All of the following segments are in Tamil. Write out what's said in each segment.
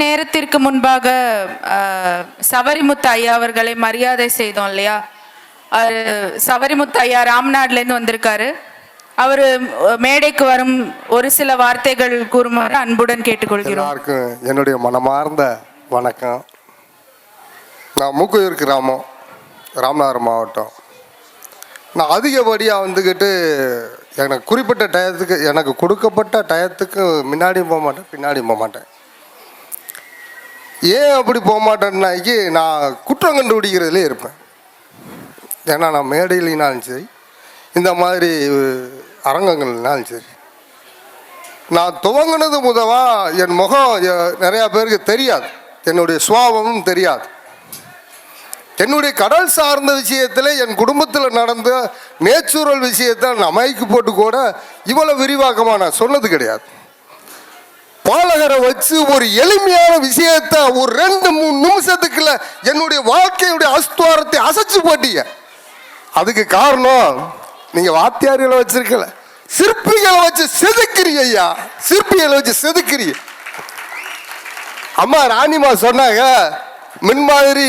நேரத்திற்கு முன்பாக சவரிமுத்து ஐயா அவர்களை மரியாதை செய்தோம் இல்லையா? சவரிமுத்து ஐயா ராம்நாட்லேருந்து வந்திருக்காரு. அவர் மேடைக்கு வரும் ஒரு சில வார்த்தைகள் கூறுமாறு அன்புடன் கேட்டுக்கொள்கிறோம். எல்லாருக்கும் என்னுடைய மனமார்ந்த வணக்கம். நான் மூக்கையூர் கிராமம், ராமநாதபுரம் மாவட்டம். நான் அதிகப்படியாக வந்துக்கிட்டு எனக்கு குறிப்பிட்ட டயத்துக்கு, எனக்கு கொடுக்கப்பட்ட டயத்துக்கு முன்னாடியும் போக மாட்டேன், பின்னாடியும் போக மாட்டேன். ஏன் அப்படி போக மாட்டேன்னாக்கி நான் குற்றம் கண்டுபிடிக்கிறதுலே இருப்பேன். ஏன்னா நான் மேடையிலினாலும் சரி, இந்த மாதிரி அரங்கங்கள்னாலும் சரி, நான் துவங்கினது முதவாக என் முகம் நிறையா பேருக்கு தெரியாது, என்னுடைய சுபாவமும் தெரியாது. என்னுடைய கடல் சார்ந்த விஷயத்தில், என் குடும்பத்தில் நடந்த நேச்சுரல் விஷயத்தை நான் மைக்கு போட்டு கூட இவ்வளோ விரிவாக்கமாக நான் சொன்னது கிடையாது. பாலகரை வச்சு ஒரு எளிமையான விஷயத்தை ஒரு 2-3 நிமிஷத்துக்குள்ள என்னுடைய வாழ்க்கையுடைய அஸ்துவாரத்தை அசைச்சு போட்டீங்க. அதுக்கு காரணம் நீங்கள் வாத்தியார்களை வச்சிருக்கல, சிற்பிகளை வச்சு செதுக்கிறீங்க ஐயா, சிற்பிகளை வச்சு செதுக்கிறீங்க. அம்மா ராணிமா சொன்னாங்க, மின்மாதிரி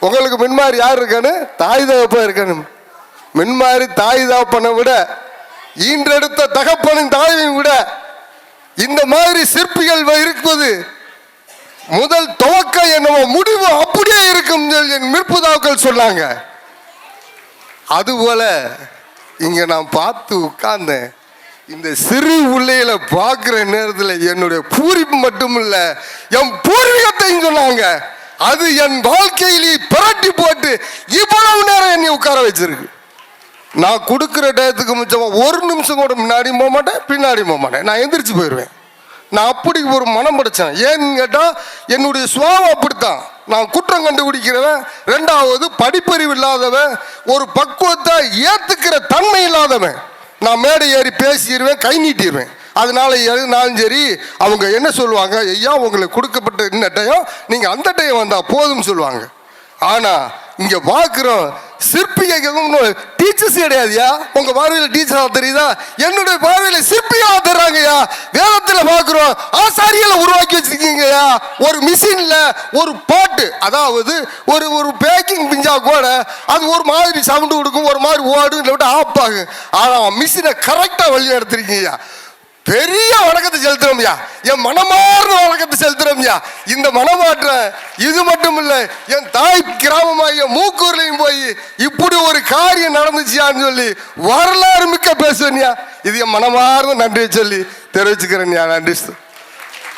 உங்களுக்கு மின்மாதிரி யார் இருக்கான்னு, தாய் தகப்பா இருக்கணும். மின்மாதிரி தாய் தகப்பனை விட, ஈன்றெடுத்த தகப்பனின் தாயை விட இந்த மாதிரி சிற்பிகள் இருப்பது முதல் துவக்க என்னவோ முடிவு அப்படியே இருக்கும் என் மிற்புதாக்கள் சொன்னாங்க. அதுபோல இங்க நான் பார்த்து உட்கார்ந்தேன். இந்த சிறு உள்ளையில பார்க்கிற நேரத்தில் என்னுடைய பூரிப்பு மட்டும் இல்ல, என் பூர்வீகத்தையும் சொன்னாங்க. அது என் வாழ்க்கையிலே புரட்டி போட்டு இவ்வளவு நேரம் என்னை உட்கார வச்சிருக்கு. நான் கொடுக்குற டயத்துக்கு மிச்சமாக 1 நிமிஷம் கூட முன்னாடியும் போக மாட்டேன், பின்னாடியும் போக மாட்டேன். நான் எந்திரிச்சு போயிடுவேன். நான் அப்படி ஒரு மனம் படைச்சேன். ஏன்னு கேட்டால் என்னுடைய சுவாவம் அப்படித்தான். நான் குற்றம் கண்டுபிடிக்கிறவன், 2வது படிப்பறிவு இல்லாதவன், ஒரு பக்குவத்தை ஏற்றுக்கிற தன்மை இல்லாதவன். நான் மேடை ஏறி பேசிடுவேன், கை நீட்டிடுவேன். அதனால எதுனாலும் சரி, அவங்க என்ன சொல்லுவாங்க, ஐயா உங்களுக்கு கொடுக்கப்பட்ட இந்த டயம், நீங்கள் அந்த டயம் வந்தால் போதும்னு சொல்லுவாங்க. ஆனால் இங்கே பார்க்குறோம், சிற்பிகள் டீச்சர்ஸ் கிடையாதுயா. உங்கள் பார்வையில் டீச்சராக தெரியுதா? என்னுடைய பார்வையில் சிற்பியாக தர்றாங்கய்யா. வேதத்தில் பார்க்குறோம், ஆசாரிகளை உருவாக்கி வச்சிருக்கீங்கய்யா. ஒரு மிஷினில் ஒரு பாட்டு, அதாவது ஒரு ஒரு பேக்கிங் பிஞ்சா கூட அது ஒரு மாதிரி சவுண்டு கொடுக்கும், ஒரு மாதிரி ஓடும், இல்லை விட்டு ஆப்பாகும். ஆனால் மிஷினை கரெக்டாக வழி நடத்துறீங்கய்யா. பெரிய வணக்கத்தை செலுத்துறோம்யா, என் மனமார்ந்த வணக்கத்தை செலுத்துறோம்யா. இந்த மனமாற்றம் இது மட்டும் இல்லை, என் தாய் கிராமமாகிய மூக்கூர்லையும் போய் இப்படி ஒரு காரியம் நடந்துச்சியான்னு சொல்லி வரலாறு மிக்க பேசுவேன்யா. இது என் மனமார்ந்த நன்றியை சொல்லி தெரிவிச்சுக்கிறேன்யா. நன்றி.